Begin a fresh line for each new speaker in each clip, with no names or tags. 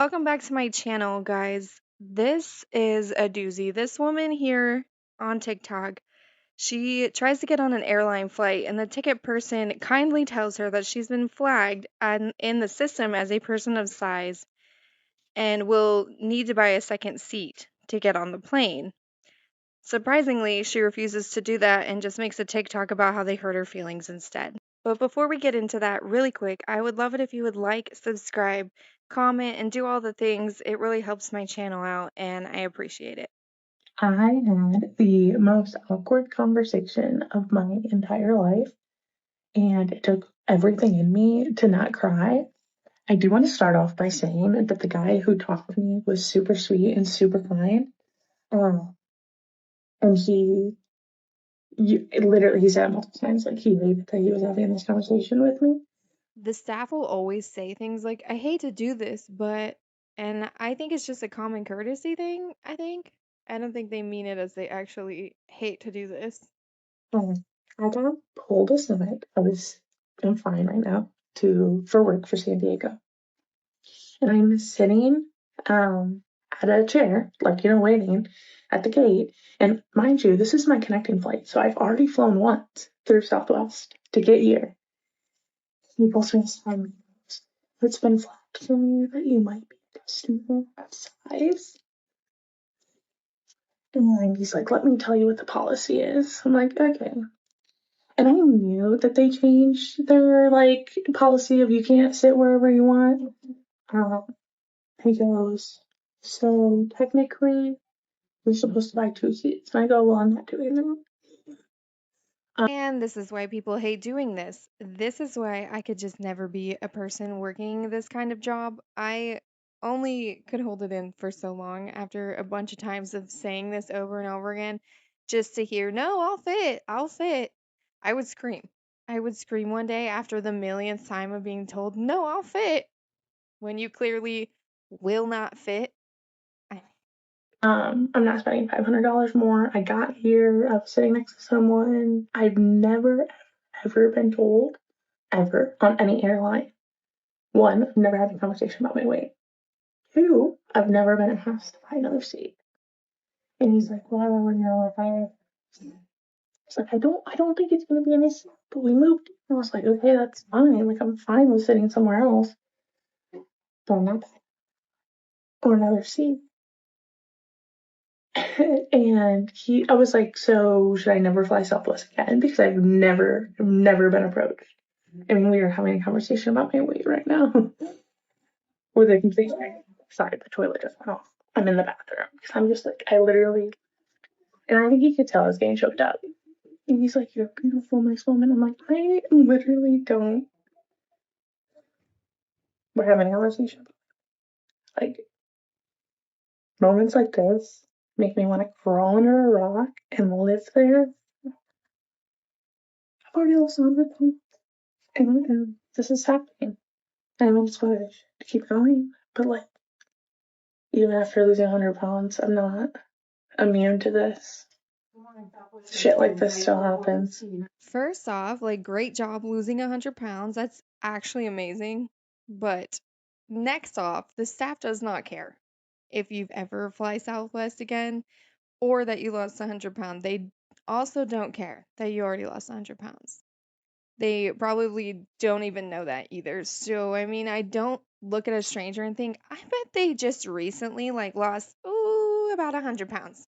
Welcome back to my channel, guys. This is a doozy. This woman here on TikTok, she tries to get on an airline flight, and the ticket person kindly tells her that she's been flagged in the system as a person of size and will need to buy a second seat to get on the plane. Surprisingly, she refuses to do that and just makes a TikTok about how they hurt her feelings instead. But before we get into that, really quick, I would love it if you would like, subscribe, comment, and do all the things. It really helps my channel out, and I appreciate it.
I had the most awkward conversation of my entire life, and it took everything in me to not cry. I do want to start off by saying that the guy who talked to me was super sweet and super kind. Um, and literally, he said multiple times, like, he hated that he was having this conversation with me.
The staff will always say things like, I hate to do this, but, and I think it's just a common courtesy thing, I think. I don't think they mean it as they actually hate to do this.
Um, I got pulled aside. I'm flying right now for work for San Diego. And I'm sitting um, at a chair, like, waiting at the gate. And mind you, this is my connecting flight. So I've already flown once through Southwest to get here. He pulls me aside and goes, it's been flagged for me that you might be a customer of size. And he's like, let me tell you what the policy is. I'm like, okay. And I knew that they changed their like policy of you can't sit wherever you want. Um, he goes, so technically we're supposed to buy two seats. And I go, well, I'm not doing that.
And this is why people hate doing this. This is why I could just never be a person working this kind of job. I only could hold it in for so long after a bunch of times of saying this over and over again just to hear, no, I'll fit, I'll fit. I would scream. I would scream one day after the millionth time of being told, no, I'll fit, when you clearly will not fit. I
I'm not spending $500 more. I got here. I was sitting next to someone. I've never, ever been told, ever, on any airline. One, I've never had a conversation about my weight. Two, I've never been asked to buy another seat. And he's like, well, if I It's like I don't think it's gonna be an issue. But we moved. And I was like, okay, that's fine. Like I'm fine with sitting somewhere else, but I'm not or another seat. And I was like, so should I never fly Southwest again? Because I've never been approached. And we are having a conversation about my weight right now. With a complete sorry, the toilet just went off. I'm in the bathroom because I'm just like I literally, and I think he could tell I was getting choked up. And he's like, "You're a beautiful, nice woman." I'm like, I literally don't. We're having a conversation. Like moments like this make me want to crawl under a rock and live there. I've already lost 100 pounds, and this is happening. I'm inspired to keep going, but like even after losing 100 pounds, I'm not immune to this. Shit like this still happens.
First off, like, great job losing 100 pounds. That's actually amazing. But next off, the staff does not care if you've ever fly Southwest again or that you lost 100 pounds. They also don't care that you already lost 100 pounds. They probably don't even know that either. So, I mean, I don't look at a stranger and think, I bet they just recently, like, lost, ooh, about 100 pounds.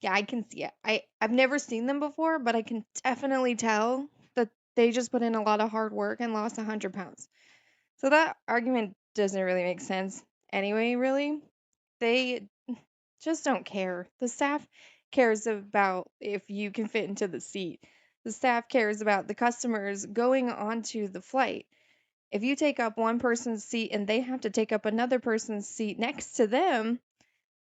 Yeah, I can see it. I've never seen them before, but I can definitely tell that they just put in a lot of hard work and lost 100 pounds. So that argument doesn't really make sense anyway, really. They just don't care. The staff cares about if you can fit into the seat. The staff cares about the customers going onto the flight. If you take up one person's seat and they have to take up another person's seat next to them,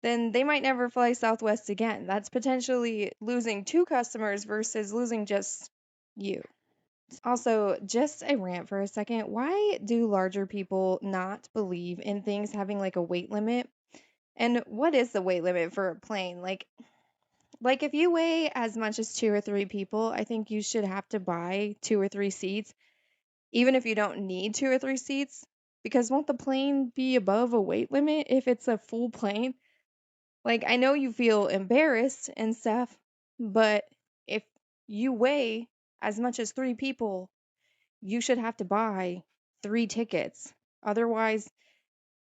then they might never fly Southwest again. That's potentially losing two customers versus losing just you. Also, just a rant for a second. Why do larger people not believe in things having like a weight limit? And what is the weight limit for a plane? Like if you weigh as much as two or three people, I think you should have to buy two or three seats, even if you don't need two or three seats. Because won't the plane be above a weight limit if it's a full plane? Like, I know you feel embarrassed and stuff, but if you weigh as much as 3 people, you should have to buy 3 tickets. Otherwise,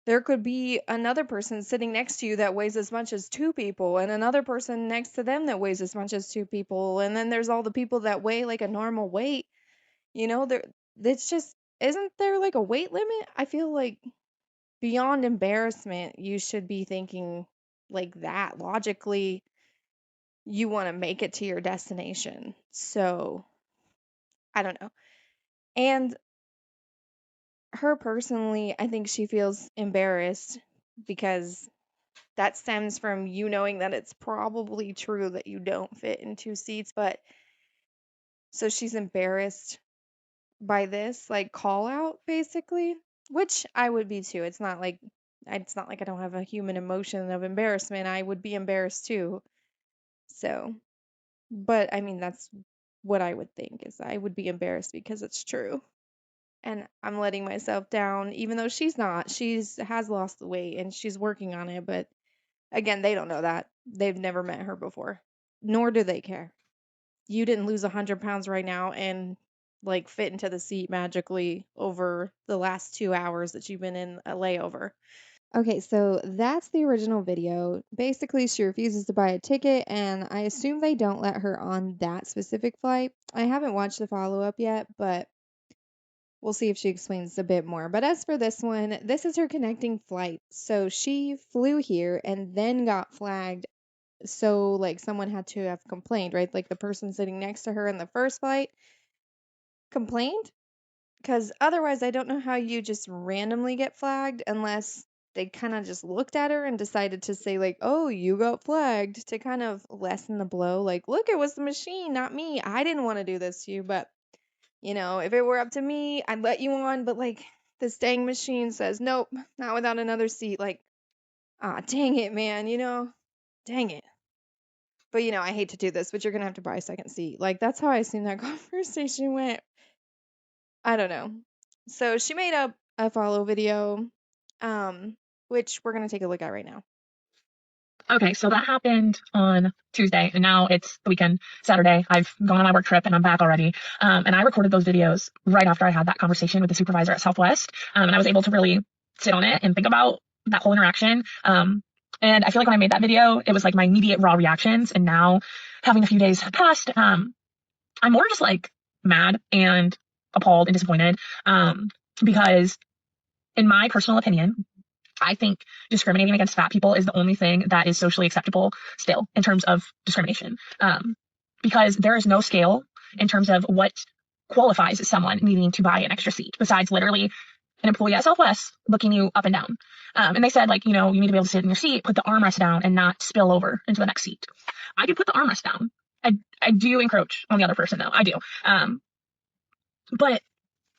there could be another person sitting next to you that weighs as much as 2 people, and another person next to them that weighs as much as 2 people, and then there's all the people that weigh like a normal weight. There it's just isn't there like a weight limit? I feel like beyond embarrassment, you should be thinking like that. Logically, you want to make it to your destination. So, I don't know. And her personally, I think she feels embarrassed because that stems from you knowing that it's probably true that you don't fit in 2 seats, but so she's embarrassed by this like call out basically, which I would be too. It's not like I don't have a human emotion of embarrassment. I would be embarrassed too. So, but I mean that's what I would think is I would be embarrassed because it's true. And I'm letting myself down even though she's not. She's has lost the weight and she's working on it, but again, they don't know that. They've never met her before. Nor do they care. You didn't lose 100 pounds right now and like fit into the seat magically over the last 2 hours that you've been in a layover. Okay, so that's the original video. Basically, she refuses to buy a ticket, and I assume they don't let her on that specific flight. I haven't watched the follow up yet, but we'll see if she explains a bit more. But as for this one, this is her connecting flight. So she flew here and then got flagged. So, like, someone had to have complained, right? Like, the person sitting next to her in the first flight complained. Because otherwise, I don't know how you just randomly get flagged unless they kind of just looked at her and decided to say, like, oh, you got flagged to kind of lessen the blow. Like, look, it was the machine, not me. I didn't want to do this to you. But, if it were up to me, I'd let you on. But, like, this dang machine says, nope, not without another seat. Like, ah, dang it, man, dang it. But, I hate to do this, but you're going to have to buy a second seat. Like, that's how I assume that conversation went. I don't know. So she made up a follow video, which we're gonna take a look at right now.
Okay, so that happened on Tuesday, and now it's the weekend, Saturday. I've gone on my work trip, and I'm back already. And I recorded those videos right after I had that conversation with the supervisor at Southwest, and I was able to really sit on it and think about that whole interaction. And I feel like when I made that video, it was like my immediate raw reactions, and now having a few days passed, I'm more just like mad and appalled and disappointed, because in my personal opinion, I think discriminating against fat people is the only thing that is socially acceptable still in terms of discrimination. Because there is no scale in terms of what qualifies someone needing to buy an extra seat besides literally an employee at Southwest looking you up and down. And they said, like, you need to be able to sit in your seat, put the armrest down and not spill over into the next seat. I do put the armrest down. I do encroach on the other person though. I do. But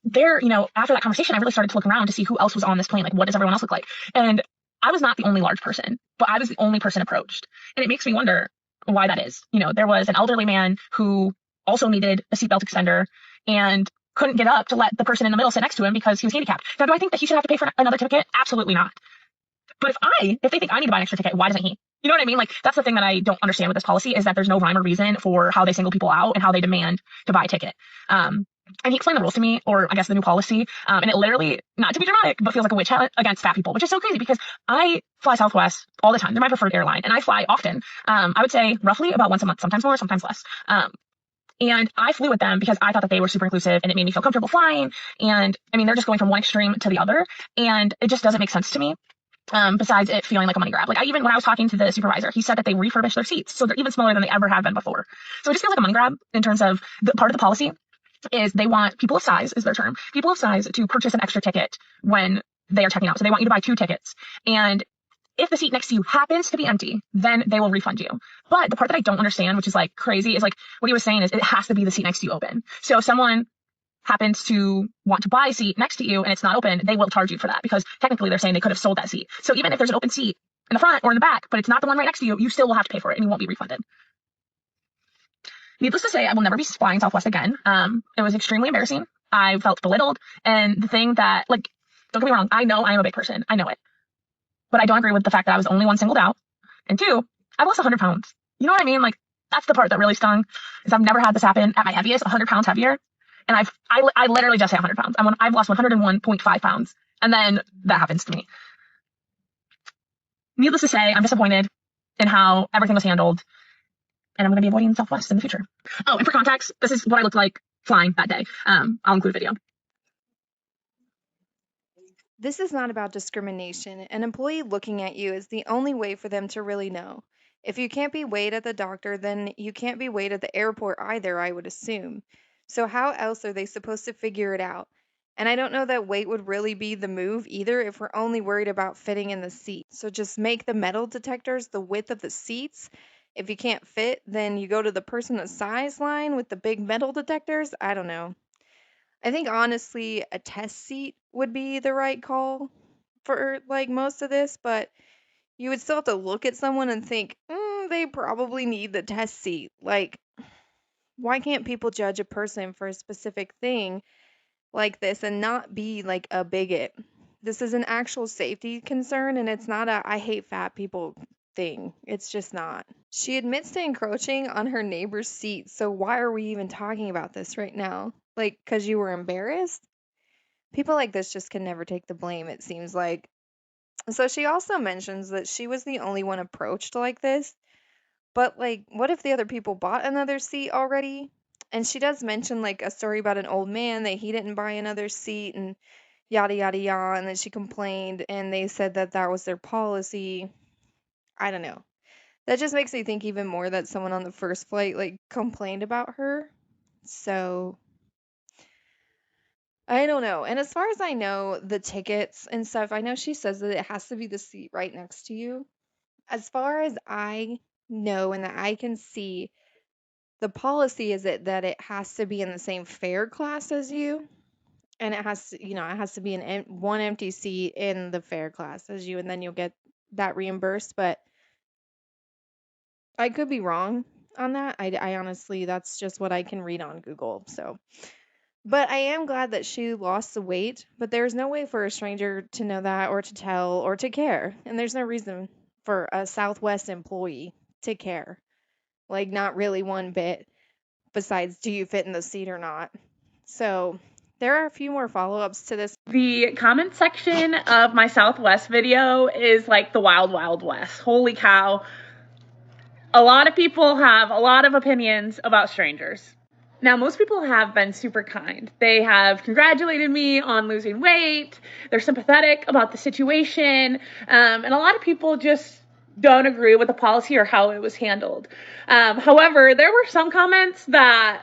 there, after that conversation, I really started to look around to see who else was on this plane. Like, what does everyone else look like? And I was not the only large person, but I was the only person approached. And it makes me wonder why that is. There was an elderly man who also needed a seatbelt extender and couldn't get up to let the person in the middle sit next to him because he was handicapped. Now, do I think that he should have to pay for another ticket? Absolutely not. But if they think I need to buy an extra ticket, why doesn't he? You know what I mean? Like, that's the thing that I don't understand with this policy is that there's no rhyme or reason for how they single people out and how they demand to buy a ticket. And he explained the rules to me, or I guess the new policy, and it literally, not to be dramatic, but feels like a witch hunt against fat people, which is so crazy because I fly Southwest all the time. They're my preferred airline, and I fly often. I would say roughly about once a month, sometimes more, sometimes less. And I flew with them because I thought that they were super inclusive and it made me feel comfortable flying. And I mean, they're just going from one extreme to the other, and it just doesn't make sense to me. Besides it feeling like a money grab. Like, when I was talking to the supervisor, he said that they refurbished their seats, so they're even smaller than they ever have been before. So it just feels like a money grab in terms of the part of the policy is they want people of size, is their term, people of size to purchase an extra ticket when they are checking out. So they want you to buy 2 tickets. And if the seat next to you happens to be empty, then they will refund you. But the part that I don't understand, which is like crazy, is like what he was saying is it has to be the seat next to you open. So if someone happens to want to buy a seat next to you and it's not open, they will charge you for that because technically they're saying they could have sold that seat. So even if there's an open seat in the front or in the back, but it's not the one right next to you, you still will have to pay for it and you won't be refunded. Needless to say, I will never be flying Southwest again. It was extremely embarrassing. I felt belittled. And the thing that, like, Don't get me wrong. I know I am a big person. I know it. But I don't agree with the fact that I was the only one singled out. And two, I've lost 100 pounds. You know what I mean? Like, that's the part that really stung, is I've never had this happen at my heaviest, 100 pounds heavier. And I literally just hit 100 pounds. I've lost 101.5 pounds. And then that happens to me. Needless to say, I'm disappointed in how everything was handled. And I'm going to be avoiding Southwest in the future. Oh, and for context, this is what I looked like flying that day. I'll include a video.
This is not about discrimination. An employee looking at you is the only way for them to really know. If you can't be weighed at the doctor, then you can't be weighed at the airport either, I would assume. So, how else are they supposed to figure it out? And I don't know that weight would really be the move either if we're only worried about fitting in the seat. So, just make the metal detectors the width of the seats. If you can't fit, then you go to the person the size line with the big metal detectors. I don't know. I think honestly, a test seat would be the right call for like most of this, but you would still have to look at someone and think, they probably need the test seat. Like, why can't people judge a person for a specific thing like this and not be like a bigot? This is an actual safety concern, and it's not a I hate fat people thing. It's just not. She admits to encroaching on her neighbor's seat, so why are we even talking about this right now? Like, because you were embarrassed? People like this just can never take the blame, it seems like. So she also mentions that she was the only one approached like this. But, like, what if the other people bought another seat already? And she does mention, like, a story about an old man that he didn't buy another seat and yada, yada, yada. And then she complained and they said that that was their policy. I don't know. That just makes me think even more that someone on the first flight, like, complained about her. So I don't know. And as far as I know, the tickets and stuff, I know she says that it has to be the seat right next to you. As far as I know and that I can see, the policy is that it has to be in the same fare class as you. And it has to, it has to be one empty seat in the fare class as you, and then you'll get that reimbursed. But I could be wrong on that. I honestly, that's just what I can read on Google. So. But I am glad that she lost the weight, but there's no way for a stranger to know that or to tell or to care. And there's no reason for a Southwest employee to care. Like, not really one bit, besides, do you fit in the seat or not? So, there are a few more follow ups to this.
The comment section of my Southwest video is like the wild, wild west. Holy cow. A lot of people have a lot of opinions about strangers. Now, most people have been super kind. They have congratulated me on losing weight. They're sympathetic about the situation. And a lot of people just don't agree with the policy or how it was handled. However, there were some comments that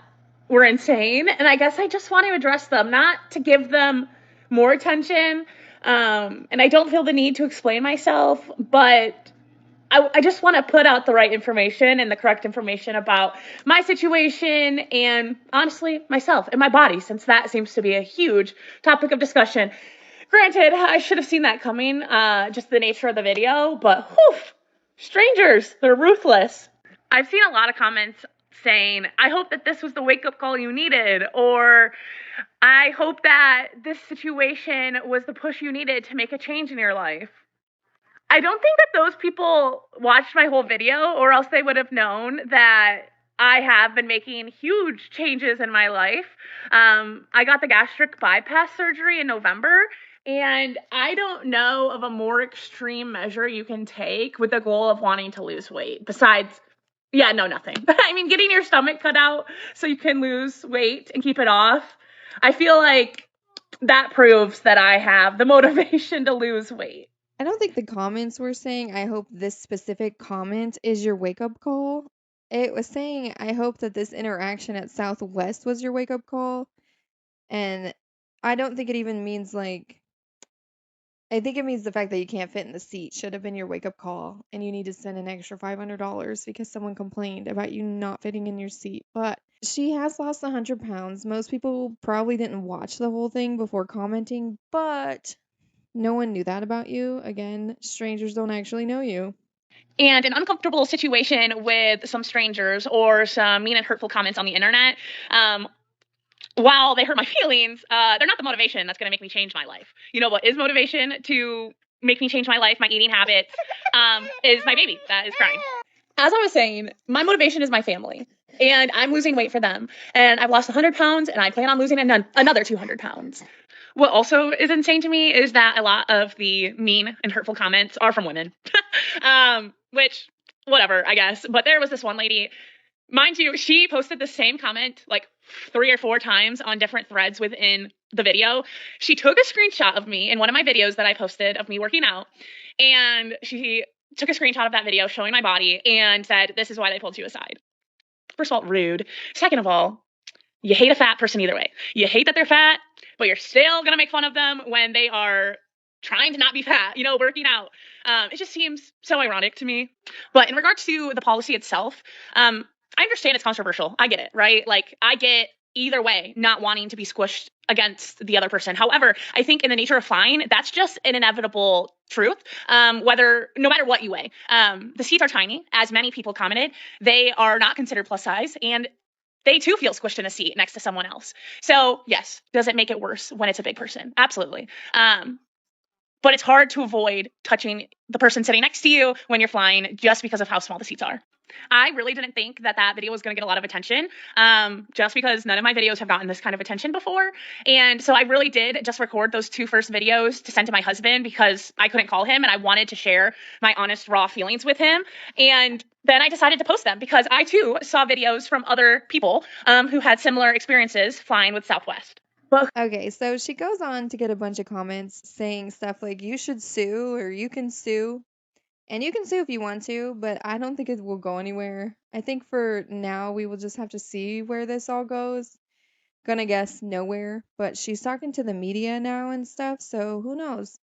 were insane. And I guess I just want to address them, not to give them more attention. And I don't feel the need to explain myself, but I just want to put out the right information and the correct information about my situation and, honestly, myself and my body, since that seems to be a huge topic of discussion. Granted, I should have seen that coming, just the nature of the video, but whew, strangers, they're ruthless. I've seen a lot of comments saying, I hope that this was the wake-up call you needed, or I hope that this situation was the push you needed to make a change in your life. I don't think that those people watched my whole video, or else they would have known that I have been making huge changes in my life. I got the gastric bypass surgery in November, and I don't know of a more extreme measure you can take with the goal of wanting to lose weight. Besides, nothing. I mean, getting your stomach cut out so you can lose weight and keep it off. I feel like that proves that I have the motivation to lose weight.
I don't think the comments were saying, I hope this specific comment is your wake up call. It was saying, I hope that this interaction at Southwest was your wake up call. And I don't think it even means like, I think it means the fact that you can't fit in the seat should have been your wake up call. And you need to spend an extra $500 because someone complained about you not fitting in your seat. But she has lost 100 pounds. Most people probably didn't watch the whole thing before commenting, but no one knew that about you. Again, strangers don't actually know you.
And an uncomfortable situation with some strangers or some mean and hurtful comments on the internet while they hurt my feelings, they're not the motivation that's going to make me change my life. You know what is motivation to make me change my life, my eating habits, is my baby that is crying. As I was saying, my motivation is my family, and I'm losing weight for them. And I've lost 100 pounds, and I plan on losing another 200 pounds. What also is insane to me is that a lot of the mean and hurtful comments are from women, which, whatever, I guess. But there was this one lady, mind you, she posted the same comment like 3 or 4 times on different threads within the video. She took a screenshot of me in one of my videos that I posted of me working out, and she took a screenshot of that video showing my body and said, "This is why they pulled you aside." First of all, rude. Second of all, you hate a fat person either way. You hate that they're fat, but you're still going to make fun of them when they are trying to not be fat, working out. It just seems so ironic to me. But in regards to the policy itself, I understand it's controversial. I get it, right? Like, I get either way not wanting to be squished against the other person. However, I think in the nature of flying, that's just an inevitable truth. No matter what you weigh, the seats are tiny, as many people commented. They are not considered plus size, and they too feel squished in a seat next to someone else. So yes, does it make it worse when it's a big person? Absolutely. But it's hard to avoid touching the person sitting next to you when you're flying just because of how small the seats are. I really didn't think that video was going to get a lot of attention, just because none of my videos have gotten this kind of attention before. And so I really did just record those 2 first videos to send to my husband because I couldn't call him and I wanted to share my honest, raw feelings with him. And then I decided to post them because I too saw videos from other people who had similar experiences flying with Southwest.
Okay, so she goes on to get a bunch of comments saying stuff like, you should sue or you can sue. And you can sue if you want to, but I don't think it will go anywhere. I think for now we will just have to see where this all goes. Gonna guess nowhere, but she's talking to the media now and stuff, so who knows?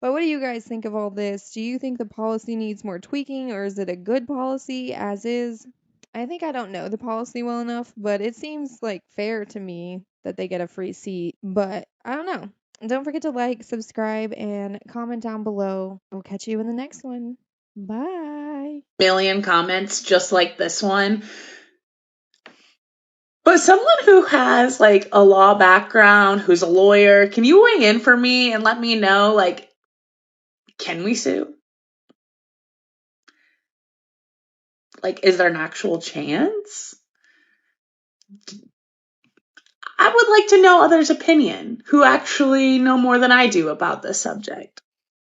But what do you guys think of all this? Do you think the policy needs more tweaking, or is it a good policy as is? I think I don't know the policy well enough, but it seems like fair to me that they get a free seat, but I don't know. Don't forget to like, subscribe, and comment down below. I'll catch you in the next one. Bye.
Million comments just like this one. But someone who has like a law background, who's a lawyer, can you weigh in for me and let me know, like, can we sue? Like, is there an actual chance? I would like to know others' opinion who actually know more than I do about this subject.